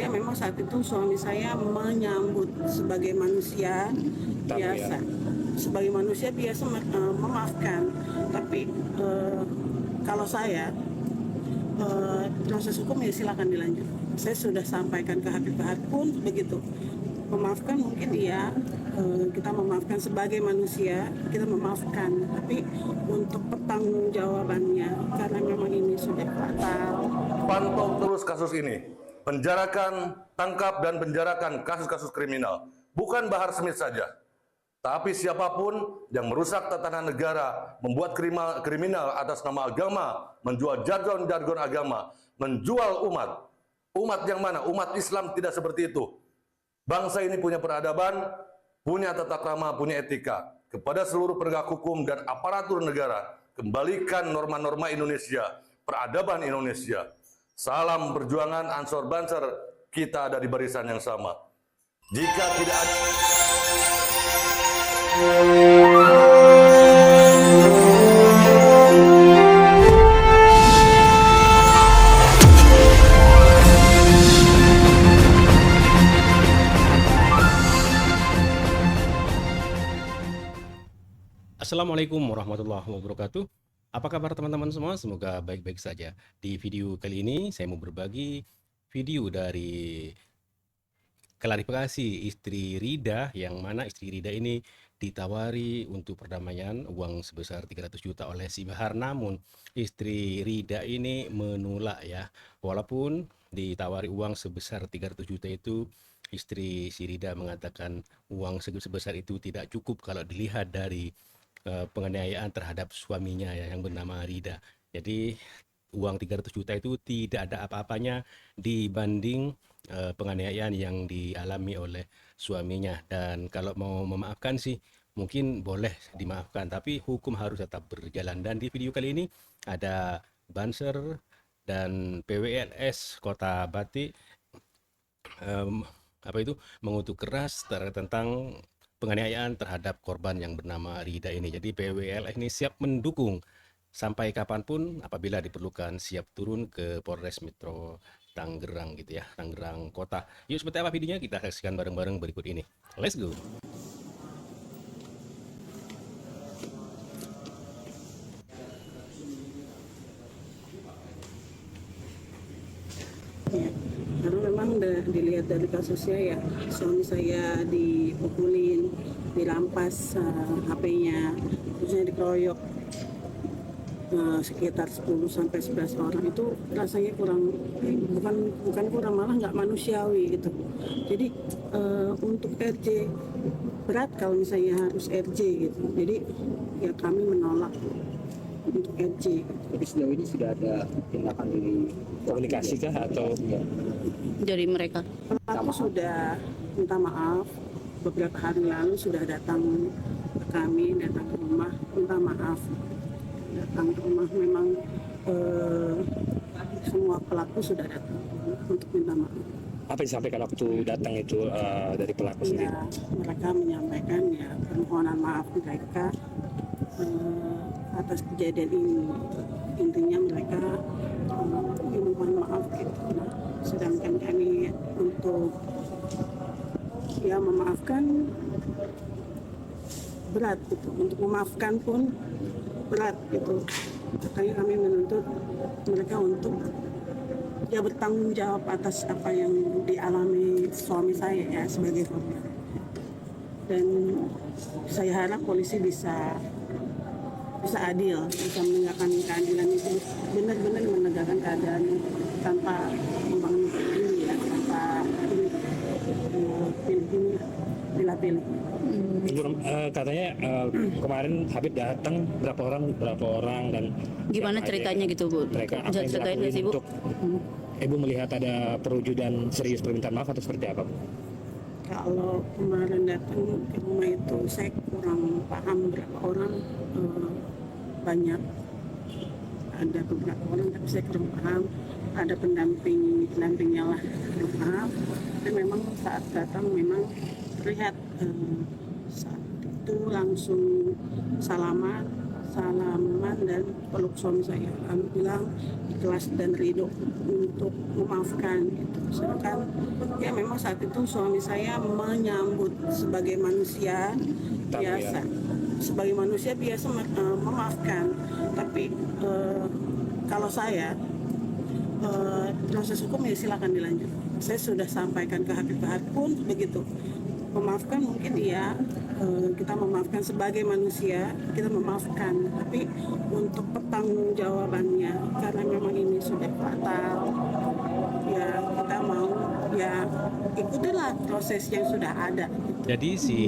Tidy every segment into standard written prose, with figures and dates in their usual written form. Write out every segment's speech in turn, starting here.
saya memang saat itu suami saya menyambut sebagai manusia biasa, sebagai manusia biasa memaafkan. Tapi kalau saya proses hukum ya silakan dilanjut. Saya sudah sampaikan ke Habib Bahar pun begitu. Memaafkan mungkin iya, kita memaafkan sebagai manusia, kita memaafkan. Tapi untuk pertanggungjawabannya, karena memang ini sudah fatal. Pantau terus kasus ini. Penjarakan, tangkap, dan penjarakan kasus-kasus kriminal. Bukan Bahar Smith saja, tapi siapapun yang merusak tatanan negara, membuat kriminal atas nama agama, menjual jargon-jargon agama, menjual umat. Umat yang mana? Umat Islam tidak seperti itu. Bangsa ini punya peradaban, punya tata krama, punya etika. Kepada seluruh penegak hukum dan aparatur negara, kembalikan norma-norma Indonesia, peradaban Indonesia. Salam perjuangan Ansor Banser, kita ada di barisan yang sama. Jika tidak ada... Assalamualaikum warahmatullahi wabarakatuh. Apa kabar teman-teman semua? Semoga baik-baik saja. Di video kali ini saya mau berbagi video dari klarifikasi istri Rida, yang mana istri Rida ini ditawari untuk perdamaian uang sebesar 300 juta oleh si Bahar. Namun istri Rida ini menolak ya. Walaupun ditawari uang sebesar 300 juta itu, istri si Rida mengatakan uang sebesar itu tidak cukup kalau dilihat dari penganiayaan terhadap suaminya ya, yang bernama Rida. Jadi uang 300 juta itu tidak ada apa-apanya dibanding penganiayaan yang dialami oleh suaminya. Dan kalau mau memaafkan sih mungkin boleh dimaafkan, tapi hukum harus tetap berjalan. Dan di video kali ini ada Banser dan PWLS Kota Batik mengutuk keras tentang penganiayaan terhadap korban yang bernama Rida ini. Jadi PWL ini siap mendukung sampai kapanpun, apabila diperlukan siap turun ke Polres Metro Tangerang gitu ya, Tangerang Kota. Yuk, seperti apa videonya kita saksikan bareng-bareng berikut ini. Let's go. Ya, karena memang dilihat dari kasusnya ya, suami saya dipukulin, dirampas HP-nya, terusnya dikeroyok sekitar 10-11 orang. Itu rasanya kurang, bukan kurang, malah nggak manusiawi gitu. Jadi untuk RJ berat kalau misalnya harus RJ gitu. Jadi ya kami menolak untuk RJ. Tapi sejauh ini sudah ada tindakan dari komunikasi kah atau dari mereka? Pelaku sudah minta maaf, beberapa hari lalu sudah datang ke kami, datang ke rumah minta maaf. Datang ke rumah memang semua pelaku sudah datang untuk minta maaf. apa yang disampaikan waktu datang itu dari pelaku sendiri? Ya, mereka menyampaikan ya permohonan maaf mereka atas kejadian ini. Intinya mereka mohon maaf gitu. Sedangkan kami untuk ya memaafkan berat gitu. Untuk memaafkan pun berat gitu. Makanya kami menuntut mereka untuk ya bertanggung jawab atas apa yang dialami suami saya ya sebagai korban. Dan saya harap polisi bisa adil, bisa menegakkan keadilan itu, benar-benar menegakkan keadaan tanpa membangun ini ya, tanpa pilih-pilih. Katanya kemarin Habib datang berapa orang dan Gimana ceritanya gitu, Bu? mereka apa yang Ceritain dilakuin sih, Bu. untuk Ibu melihat ada perwujudan serius permintaan maaf atau seperti apa? Kalau kemarin datang ke rumah itu saya kurang paham berapa orang, ada beberapa orang tapi saya kurang paham, ada pendampingnya lah kurang paham. Dan memang saat datang memang terlihat saat itu langsung salaman salaman dan peluk suami saya. Kami bilang ikhlas dan ridho untuk memaafkan gitu. Sedangkan ya memang saat itu suami saya menyambut sebagai manusia biasa, memaafkan. Tapi kalau saya proses hukum ya silakan dilanjut. Saya sudah sampaikan ke hakim pun begitu. Memaafkan mungkin iya, kita memaafkan sebagai manusia, kita memaafkan. Tapi untuk pertanggungjawabannya, karena memang ini sudah fatal, ya kita mau ya ikutilah proses yang sudah ada. Jadi si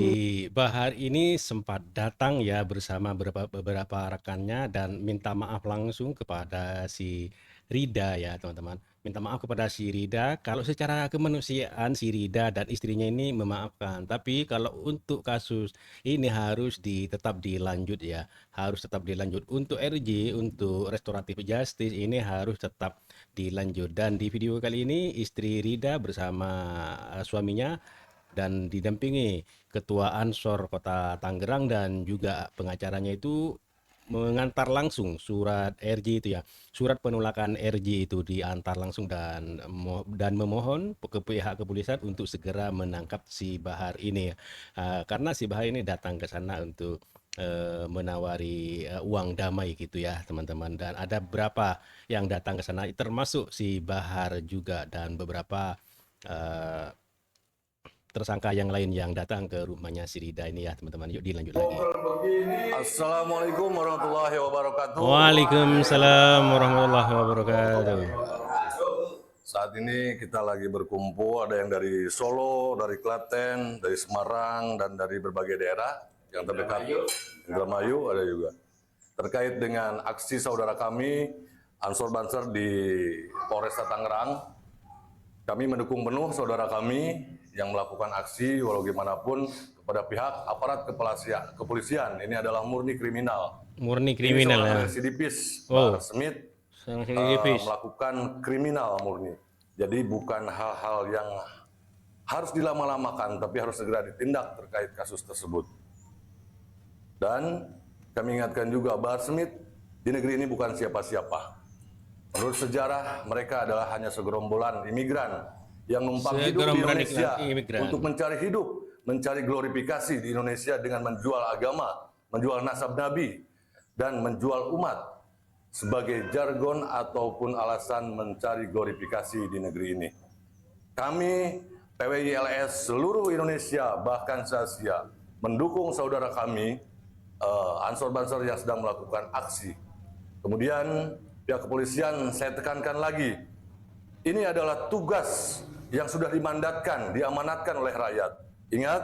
Bahar ini sempat datang ya bersama beberapa rekannya dan minta maaf langsung kepada si Rida ya teman-teman. Minta maaf kepada si Rida. Kalau secara kemanusiaan si Rida dan istrinya ini memaafkan. Tapi kalau untuk kasus ini harus tetap dilanjut ya. Harus tetap dilanjut. Untuk RJ, untuk restoratif justice ini harus tetap dilanjut. Dan di video kali ini istri Rida bersama suaminya dan didampingi Ketua Ansor Kota Tangerang dan juga pengacaranya itu mengantar langsung surat RJ itu ya, surat penolakan RJ itu diantar langsung dan memohon ke pihak kepolisian untuk segera menangkap si Bahar ini ya. Karena si Bahar ini datang ke sana untuk menawari uang damai gitu ya teman-teman, dan ada beberapa yang datang ke sana termasuk si Bahar juga dan beberapa tersangka yang lain yang datang ke rumahnya si Rida ini ya teman-teman. Yuk dilanjut lagi. Assalamualaikum warahmatullahi wabarakatuh. Waalaikumsalam warahmatullahi wabarakatuh. Saat ini kita lagi berkumpul, ada yang dari Solo, dari Klaten, dari Semarang, dan dari berbagai daerah yang terdekat. Indramayu ada juga. Terkait dengan aksi saudara kami, Ansor Banser di Polresta Tangerang, kami mendukung penuh saudara kami yang melakukan aksi walau gimana pun kepada pihak aparat kepolisian. Ini adalah murni kriminal. Murni kriminal ya. Residipis, Oh. Bahar Smith Residipis. melakukan kriminal murni. Jadi bukan hal-hal yang harus dilama-lamakan, tapi harus segera ditindak terkait kasus tersebut. Dan kami ingatkan juga Bahar Smith di negeri ini bukan siapa-siapa. Menurut sejarah, mereka adalah hanya segerombolan imigran yang numpang hidup di Indonesia untuk mencari hidup, mencari glorifikasi di Indonesia dengan menjual agama, menjual nasab Nabi, dan menjual umat sebagai jargon ataupun alasan mencari glorifikasi di negeri ini. Kami, PWI LS seluruh Indonesia, bahkan se-Asia, mendukung saudara kami, Ansor Banser yang sedang melakukan aksi. Kemudian, pihak kepolisian saya tekankan lagi, ini adalah tugas yang sudah dimandatkan, diamanatkan oleh rakyat. Ingat,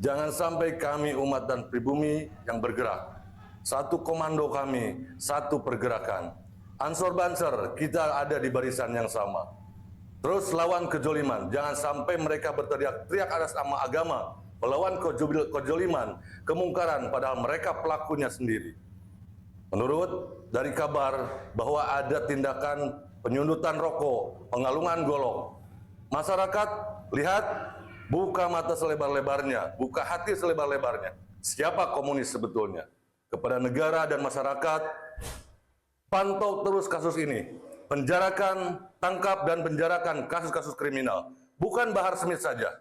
jangan sampai kami umat dan pribumi yang bergerak. Satu komando kami, satu pergerakan. Ansor Banser, kita ada di barisan yang sama. Terus lawan kejoliman, jangan sampai mereka berteriak-teriak atas nama agama, melawan kejoliman, kemungkaran, padahal mereka pelakunya sendiri. Menurut dari kabar bahwa ada tindakan penyundutan rokok, pengalungan golok. Masyarakat, lihat, buka mata selebar-lebarnya, buka hati selebar-lebarnya. Siapa komunis sebetulnya? Kepada negara dan masyarakat, pantau terus kasus ini. Penjarakan, tangkap dan penjarakan kasus-kasus kriminal. Bukan Bahar Smith saja,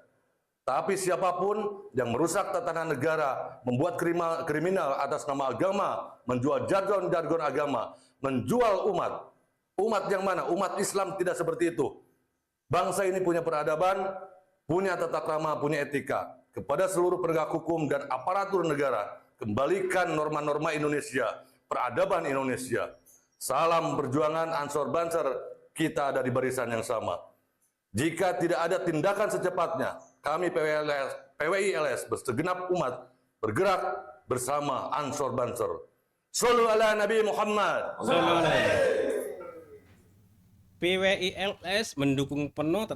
tapi siapapun yang merusak tatanan negara, membuat kriminal atas nama agama, menjual jargon-jargon agama, menjual umat. Umat yang mana? Umat Islam tidak seperti itu. Bangsa ini punya peradaban, punya tata krama, punya etika. Kepada seluruh penegak hukum dan aparatur negara, kembalikan norma-norma Indonesia, peradaban Indonesia. Salam perjuangan Ansor Banser, kita ada di barisan yang sama. Jika tidak ada tindakan secepatnya, kami PWI LS bersegenap umat bergerak bersama Ansor Banser. Shallu ala Nabi Muhammad. PWI LS mendukung penuh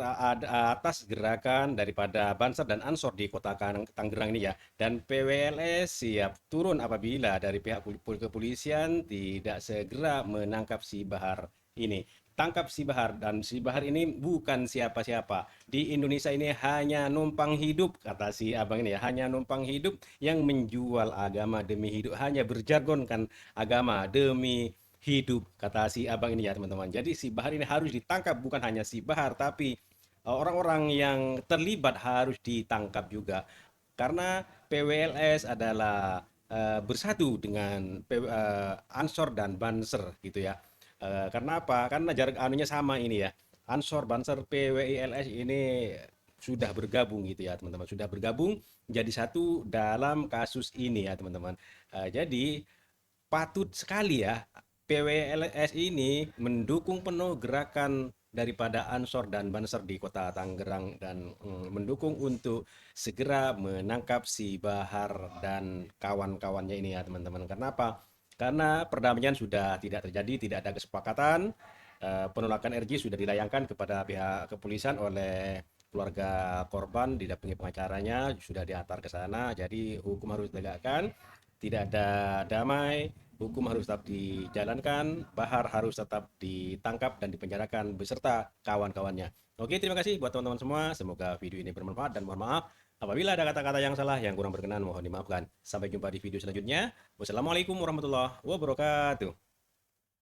atas gerakan daripada Banser dan Ansor di kota Tangerang ini ya. Dan PWI LS siap turun apabila dari pihak kepolisian tidak segera menangkap si Bahar ini. tangkap si Bahar, dan si Bahar ini bukan siapa-siapa. Di Indonesia ini hanya numpang hidup, kata si abang ini ya, hanya numpang hidup yang menjual agama demi hidup, hanya berjargonkan agama demi hidup, kata si abang ini ya teman-teman. Jadi si Bahar ini harus ditangkap, bukan hanya si Bahar tapi orang-orang yang terlibat harus ditangkap juga. Karena PWLS adalah bersatu dengan Ansor dan Banser gitu ya. Karena apa? Karena jarak anunya sama ini ya. Ansor, Banser, PWILS ini sudah bergabung gitu ya teman-teman. Sudah bergabung jadi satu dalam kasus ini ya teman-teman. Jadi patut sekali ya PWLS ini mendukung penuh gerakan daripada Ansor dan Banser di kota Tangerang dan mendukung untuk segera menangkap si Bahar dan kawan-kawannya ini ya teman-teman. Kenapa? Karena perdamaian sudah tidak terjadi, tidak ada kesepakatan. Penolakan RJ sudah dilayangkan kepada pihak kepolisian oleh keluarga korban didampingi pengacaranya, sudah diantar ke sana. Jadi hukum harus ditegakkan, tidak ada damai, hukum harus tetap dijalankan, Bahar harus tetap ditangkap dan dipenjarakan beserta kawan-kawannya. Oke, terima kasih buat teman-teman semua. Semoga video ini bermanfaat dan mohon maaf apabila ada kata-kata yang salah, yang kurang berkenan, mohon dimaafkan. Sampai jumpa di video selanjutnya. Wassalamualaikum warahmatullahi wabarakatuh.